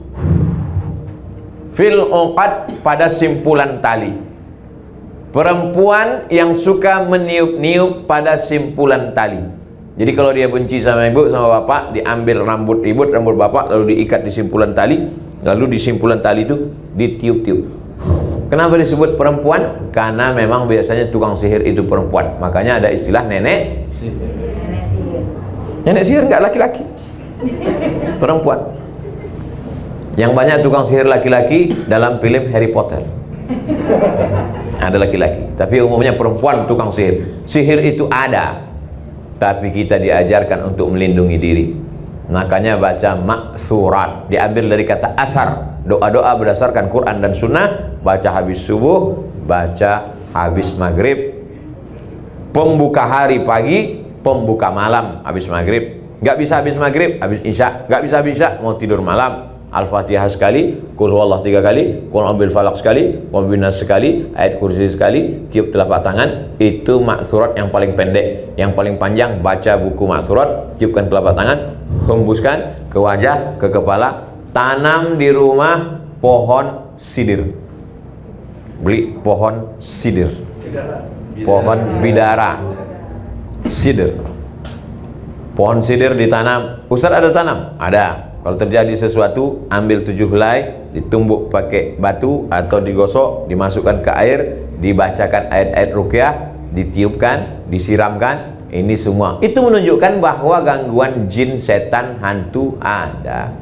fil uqad, pada simpulan tali. Perempuan yang suka meniup-niup pada simpulan tali. Jadi kalau dia benci sama ibu, sama bapak, diambil rambut ibu, rambut bapak, lalu diikat di simpulan tali, lalu di simpulan tali itu ditiup-tiup. Kenapa disebut perempuan? Karena memang biasanya tukang sihir itu perempuan. Makanya ada istilah nenek sihir. Nenek sihir enggak laki-laki, perempuan. Yang banyak tukang sihir laki-laki dalam film Harry Potter. Ada laki-laki, tapi umumnya perempuan tukang sihir. Sihir itu ada, tapi kita diajarkan untuk melindungi diri. Makanya baca maksurat, diambil dari kata asar, doa-doa berdasarkan Quran dan Sunnah. Baca habis subuh, baca habis maghrib, pembuka hari pagi, pembuka malam habis maghrib. Nggak bisa habis maghrib, habis isya. Nggak bisa habis isya, mau tidur malam, Al-Fatihah sekali, Qul huwallah 3 kali, Qul a'udzu birabbil falaq sekali, Qul binas sekali, ayat kursi sekali, tiup telapak tangan. Itu maksurat yang paling pendek. Yang paling panjang baca buku maksurat, tiupkan telapak tangan, hembuskan ke wajah, ke kepala, tanam di rumah pohon sidir. Beli pohon sidir, pohon bidara, sidir. Pohon sidir ditanam. Ustaz ada tanam? Ada. Kalau terjadi sesuatu, ambil 7 helai, ditumbuk pakai batu atau digosok, dimasukkan ke air, dibacakan ayat-ayat ruqyah, ditiupkan, disiramkan. Ini semua itu menunjukkan bahwa gangguan jin, setan, hantu ada.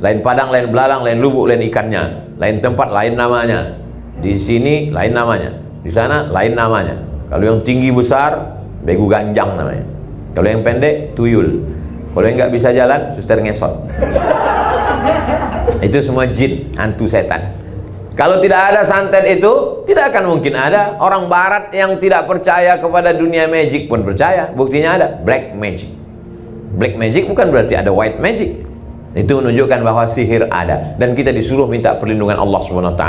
Lain padang, lain belalang, lain lubuk, lain ikannya, lain tempat, lain namanya. Di sini lain namanya, di sana lain namanya. Kalau yang tinggi besar, begu ganjang namanya. Kalau yang pendek, tuyul. Kalau yang nggak bisa jalan, suster ngesot. Itu semua jin, hantu, setan. Kalau tidak ada santet itu, tidak akan mungkin ada. Orang barat yang tidak percaya kepada dunia magic pun percaya. Buktinya ada black magic. Black magic bukan berarti ada white magic. Itu menunjukkan bahwa sihir ada. Dan kita disuruh minta perlindungan Allah SWT.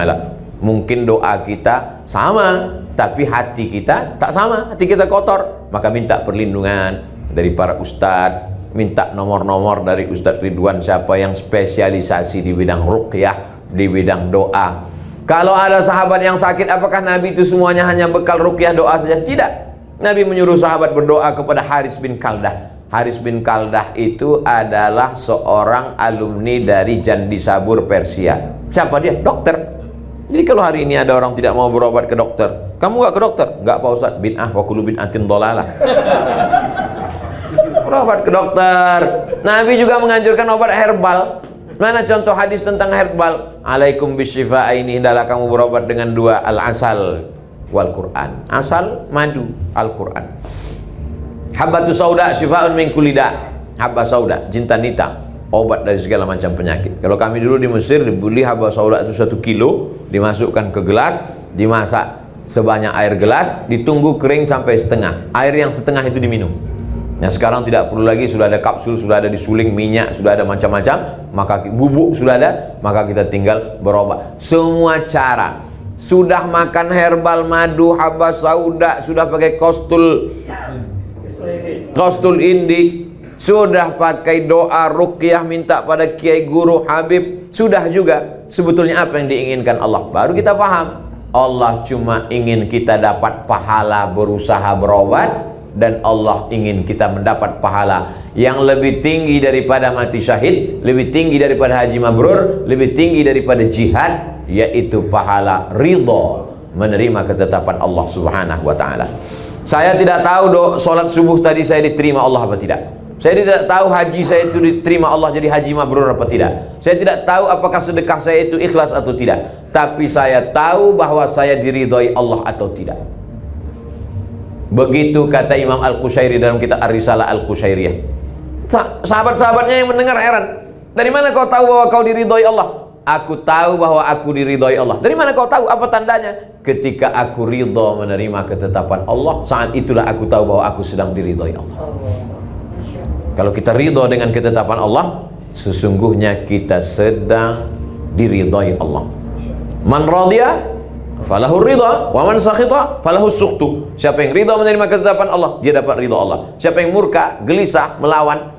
Mungkin doa kita sama, tapi hati kita tak sama. Hati kita kotor. Maka minta perlindungan dari para ustadz. Minta nomor-nomor dari Ustadz Ridwan, siapa yang spesialisasi di bidang ruqyah, di bidang doa. Kalau ada sahabat yang sakit, apakah Nabi itu semuanya hanya bekal ruqyah doa saja? Tidak. Nabi menyuruh sahabat berdoa kepada Haris bin Kaldah. Haris bin Kaldah itu adalah seorang alumni dari Jandisabur, Persia. Siapa dia? Dokter. Jadi kalau hari ini ada orang tidak mau berobat ke dokter, kamu gak ke dokter? Gak Pak Ustadz, bid'ah wa kullu bid'atin dhalalah. Berobat ke dokter. Nabi juga menganjurkan obat herbal. Mana contoh hadis tentang herbal? Alaikum bisyifa, ini hendaklah kamu berobat dengan 2, al-asal wal Quran. Asal, madu, Al-Quran. Habbatu sauda syifa'un min kulli da'. Habba sauda, jintan hitam, obat dari segala macam penyakit. Kalau kami dulu di Mesir, dibeli habba sauda itu 1 kilo, dimasukkan ke gelas, dimasak sebanyak air gelas, ditunggu kering sampai setengah. Air yang setengah itu diminum. Nah sekarang tidak perlu lagi, sudah ada kapsul, sudah ada disuling, minyak, sudah ada macam-macam, maka bubuk sudah ada, maka kita tinggal berobat. Semua cara. Sudah makan herbal, madu, habba sauda, sudah pakai kostul indi, sudah pakai doa ruqyah, minta pada kiai guru habib, sudah juga. Sebetulnya apa yang diinginkan Allah? Baru kita paham. Allah cuma ingin kita dapat pahala berusaha berobat. Dan Allah ingin kita mendapat pahala yang lebih tinggi daripada mati syahid, lebih tinggi daripada haji mabrur, lebih tinggi daripada jihad, yaitu pahala ridha, menerima ketetapan Allah Subhanahu wa taala. Saya tidak tahu salat subuh tadi saya diterima Allah apa tidak. Saya tidak tahu haji saya itu diterima Allah jadi haji mabrur apa tidak. Saya tidak tahu apakah sedekah saya itu ikhlas atau tidak. Tapi saya tahu bahwa saya diridhai Allah atau tidak. Begitu kata Imam Al-Qushairi dalam kitab Ar-Risalah Al-Qushairiyah. Sahabat-sahabatnya yang mendengar heran. Dari mana kau tahu bahwa kau diridhoi Allah? Aku tahu bahwa aku diridhoi Allah. Dari mana kau tahu? Apa tandanya? Ketika aku ridho menerima ketetapan Allah, saat itulah aku tahu bahwa aku sedang diridhoi Allah. Kalau kita ridho dengan ketetapan Allah, sesungguhnya kita sedang diridhoi Allah. Man radhiya falahu ridha wa man sakhita falahu sukhtu. Siapa yang ridha menerima ketetapan Allah, dia dapat ridha Allah. Siapa yang murka, gelisah, melawan,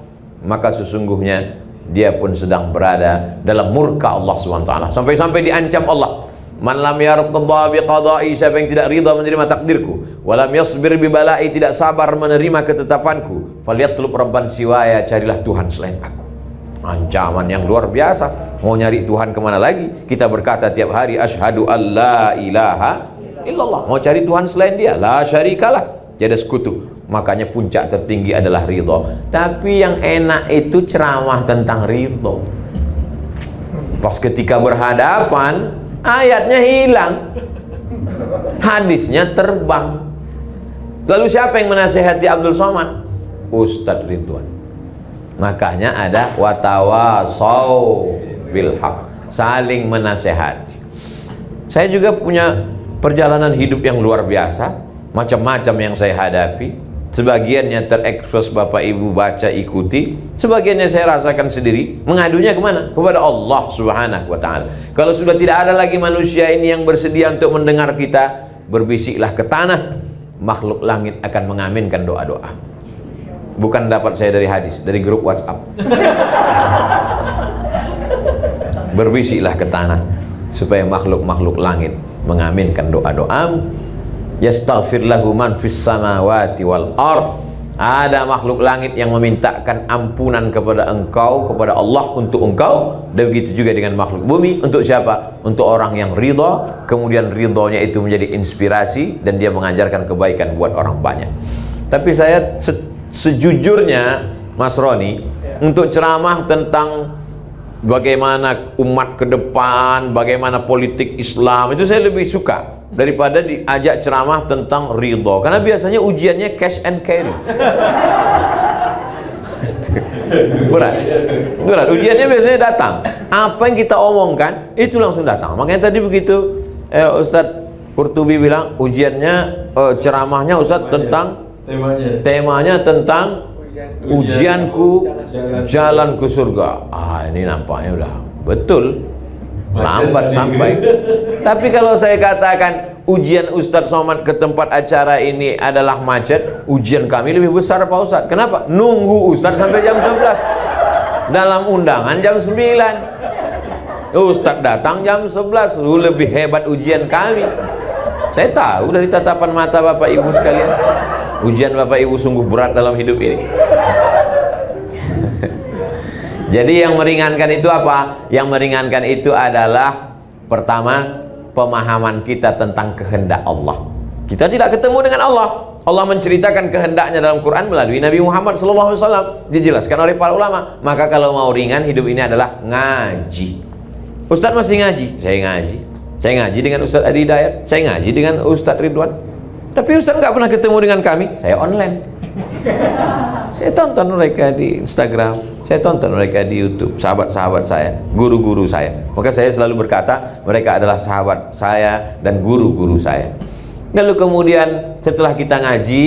maka sesungguhnya dia pun sedang berada dalam murka Allah SWT. Sampai-sampai diancam Allah. Man lam yartadha biqada'i, siapa yang tidak ridha menerima takdirku, wa lam yasbir bi bala'i, tidak sabar menerima ketetapanku, falyatlub rabban siwaya, carilah Tuhan selain aku. Ancaman yang luar biasa. Mau nyari Tuhan kemana lagi? Kita berkata tiap hari asyhadu alla ilaha illallah. Mau cari Tuhan selain dia, la syarikalah, tiada sekutu. Makanya puncak tertinggi adalah ridho. Tapi yang enak itu ceramah tentang ridho. Pas ketika berhadapan, ayatnya hilang, hadisnya terbang. Lalu siapa yang menasihati Abdul Somad? Ustadz Ridwan. Makanya ada watawasau bil haq, saling menasehati. Saya juga punya perjalanan hidup yang luar biasa, macam-macam yang saya hadapi. Sebagiannya terekspos Bapak Ibu baca ikuti, sebagiannya saya rasakan sendiri. Mengadunya kemana? Kepada Allah Subhanahu wa ta'ala. Kalau sudah tidak ada lagi manusia ini yang bersedia untuk mendengar kita, berbisiklah ke tanah, makhluk langit akan mengaminkan doa-doa. Bukan dapat saya dari hadis, dari grup WhatsApp. Berbisiklah ke tanah supaya makhluk-makhluk langit mengaminkan doa-doamu. Yastaghfir lahu man fis samawati wal ard. Ada makhluk langit yang memintakan ampunan kepada engkau, kepada Allah untuk engkau. Dan begitu juga dengan makhluk bumi. Untuk siapa? Untuk orang yang ridha, kemudian ridhonya itu menjadi inspirasi dan dia mengajarkan kebaikan buat orang banyak. Tapi saya sejujurnya Mas Roni, untuk ceramah tentang bagaimana umat ke depan, bagaimana politik Islam, itu saya lebih suka daripada diajak ceramah tentang ridho, karena biasanya ujiannya cash and carry. berat ujiannya biasanya datang, apa yang kita omongkan itu langsung datang. Makanya tadi begitu Ustadz Qurtubi bilang ujiannya ceramahnya Ustadz tentang temanya tentang ujianku jalan ke surga. Ini nampaknya udah betul, lambat sampai. Tapi kalau saya katakan ujian Ustadz Somad ke tempat acara ini adalah macet, ujian kami lebih besar Pak Ustadz. Kenapa? Nunggu Ustadz sampai jam 11. Dalam undangan jam 9. Ustadz datang jam 11. Lebih hebat ujian kami. Saya tahu dari tatapan mata Bapak Ibu sekalian, ujian Bapak Ibu sungguh berat dalam hidup ini. Jadi yang meringankan itu apa? Yang meringankan itu adalah pertama, pemahaman kita tentang kehendak Allah. Kita tidak ketemu dengan Allah. Allah menceritakan kehendaknya dalam Quran melalui Nabi Muhammad SAW. Dijelaskan oleh para ulama. Maka kalau mau ringan hidup ini adalah ngaji. Ustadz masih ngaji? Saya ngaji. Saya ngaji dengan Ustadz Adi Hidayat. Saya ngaji dengan Ustadz Ridwan. Tapi Ustadz nggak pernah ketemu dengan kami. Saya online. Saya tonton mereka di Instagram, saya tonton mereka di YouTube, sahabat-sahabat saya, guru-guru saya. Maka saya selalu berkata, mereka adalah sahabat saya dan guru-guru saya. Lalu kemudian setelah kita ngaji,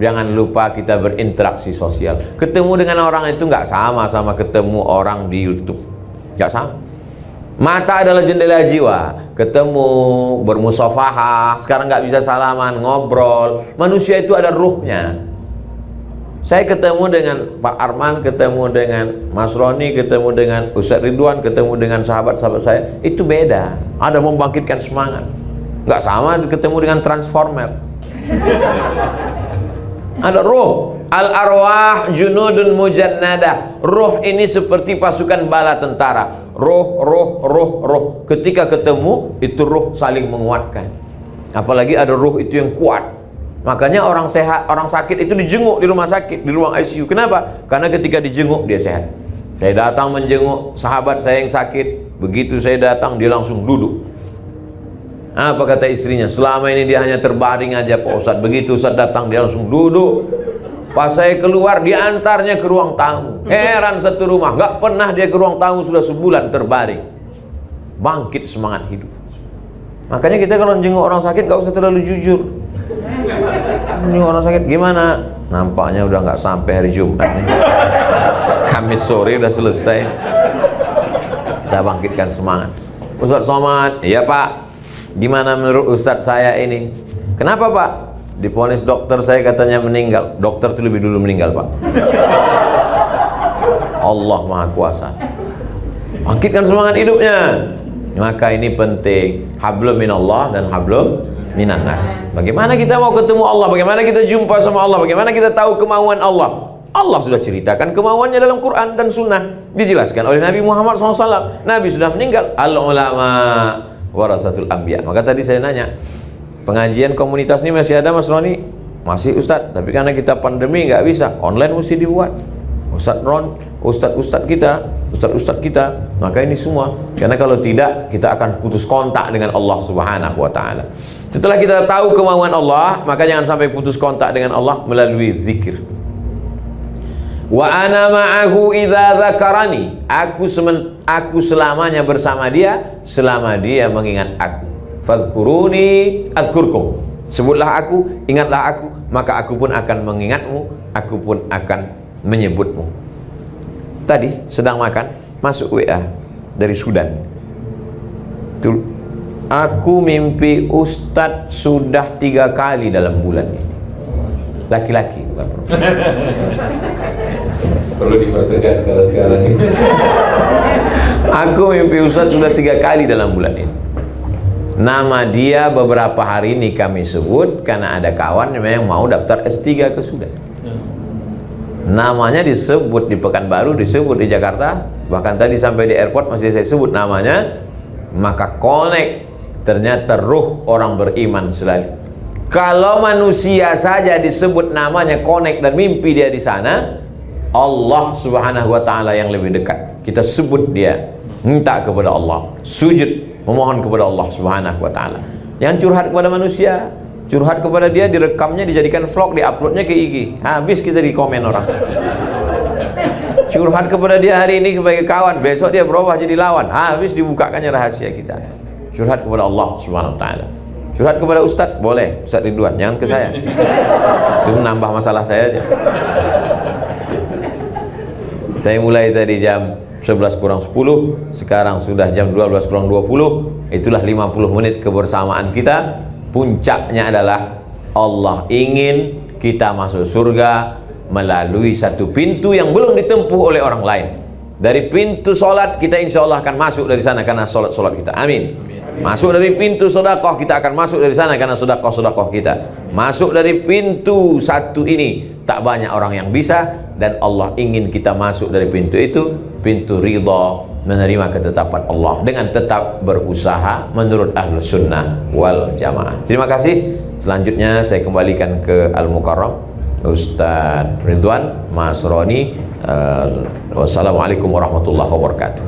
jangan lupa kita berinteraksi sosial. Ketemu dengan orang itu nggak sama ketemu orang di YouTube, nggak sama. Mata adalah jendela jiwa. Ketemu, bermusafahah. Sekarang nggak bisa salaman, ngobrol. Manusia itu ada ruhnya. Saya ketemu dengan Pak Arman, ketemu dengan Mas Roni, ketemu dengan Ustadz Ridwan, ketemu dengan sahabat-sahabat saya, itu beda. Ada membangkitkan semangat. Nggak sama ketemu dengan transformer. Ada ruh. Al-arwah junudun mujannadah. Ruh ini seperti pasukan bala tentara. Ruh. Ketika ketemu, itu ruh saling menguatkan. Apalagi ada ruh itu yang kuat. Makanya orang sehat, orang sakit itu dijenguk di rumah sakit, di ruang ICU. Kenapa? Karena ketika dijenguk dia sehat. Saya datang menjenguk sahabat saya yang sakit. Begitu saya datang dia langsung duduk. Apa kata istrinya? Selama ini dia hanya terbaring aja Pak Ustadz. Begitu Ustadz datang dia langsung duduk. Pas saya keluar diantarnya ke ruang tamu. Heran satu rumah, nggak pernah dia ke ruang tamu sudah sebulan terbaring. Bangkit semangat hidup. Makanya kita kalau menjenguk orang sakit nggak usah terlalu jujur. Ini orang sakit gimana? Nampaknya udah nggak sampai hari Jumat nih. Kamis sore udah selesai. Kita bangkitkan semangat. Ustadz Somad, iya Pak. Gimana menurut Ustadz saya ini? Kenapa Pak? Diponis dokter saya katanya meninggal. Dokter itu lebih dulu meninggal Pak. Allah Maha Kuasa. Bangkitkan semangat hidupnya. Maka ini penting. Hablum minallah dan hablum minan nas. Bagaimana kita mau ketemu Allah? Bagaimana kita jumpa sama Allah? Bagaimana kita tahu kemauan Allah? Allah sudah ceritakan kemauannya dalam Quran dan Sunnah. Dijelaskan oleh Nabi Muhammad SAW. Nabi sudah meninggal. Al-ulama warasatul anbiya. Maka tadi saya nanya, pengajian komunitas ini masih ada Mas Roni? Masih Ustadz. Tapi karena kita pandemi nggak bisa. Online mesti dibuat. Ustadz Ron, Ustadz kita, maka ini semua. Karena kalau tidak, kita akan putus kontak dengan Allah Subhanahu wa Ta'ala. Setelah kita tahu kemauan Allah, maka jangan sampai putus kontak dengan Allah melalui zikir. Wa ana ma'ahu idza dzakarani. Aku selamanya bersama dia selama dia mengingat aku. Fadhkuruni adzkurkum. Sebutlah aku, ingatlah aku, maka aku pun akan mengingatmu, aku pun akan menyebutmu. Tadi sedang makan, masuk WA dari Sudan. Aku mimpi Ustadz sudah 3 kali dalam bulan ini. Laki-laki bukan perempuan. Perlu dipertegas kalau sekarang ini. Aku mimpi Ustadz sudah 3 kali dalam bulan ini. Nama dia beberapa hari ini kami sebut karena ada kawan yang mau daftar S3 ke Sudan. Namanya disebut di Pekanbaru, disebut di Jakarta, bahkan tadi sampai di airport masih saya sebut namanya. Maka connect, ternyata ruh orang beriman selalu. Kalau manusia saja disebut namanya connect dan mimpi dia di sana, Allah Subhanahu wa taala yang lebih dekat. Kita sebut dia, minta kepada Allah, sujud memohon kepada Allah Subhanahu wa taala. Yang curhat kepada manusia, curhat kepada dia, direkamnya, dijadikan vlog, diuploadnya ke IG. Habis kita di komen orang. Curhat kepada dia hari ini sebagai kawan, besok dia berubah jadi lawan. Habis dibukakannya rahasia kita. Curhat kepada Allah Subhanahu wa taala. Curhat kepada Ustadz, boleh, Ustadz Ridwan, jangan ke saya. Itu menambah masalah saya aja. Saya mulai tadi jam 11 kurang 10, sekarang sudah jam 12 kurang 20. Itulah 50 menit kebersamaan kita. Puncaknya adalah Allah ingin kita masuk surga melalui satu pintu yang belum ditempuh oleh orang lain. Dari pintu solat kita insya Allah akan masuk dari sana karena solat kita. Amin. Masuk dari pintu sedekah kita akan masuk dari sana karena sedekah kita. Masuk dari pintu satu ini tak banyak orang yang bisa, dan Allah ingin kita masuk dari pintu itu, pintu ridha, menerima ketetapan Allah dengan tetap berusaha menurut Ahlus Sunnah wal Jamaah. Terima kasih. Selanjutnya saya kembalikan ke Al-Mukarram Ustadz Ridwan, Mas Roni. Wassalamualaikum warahmatullahi wabarakatuh.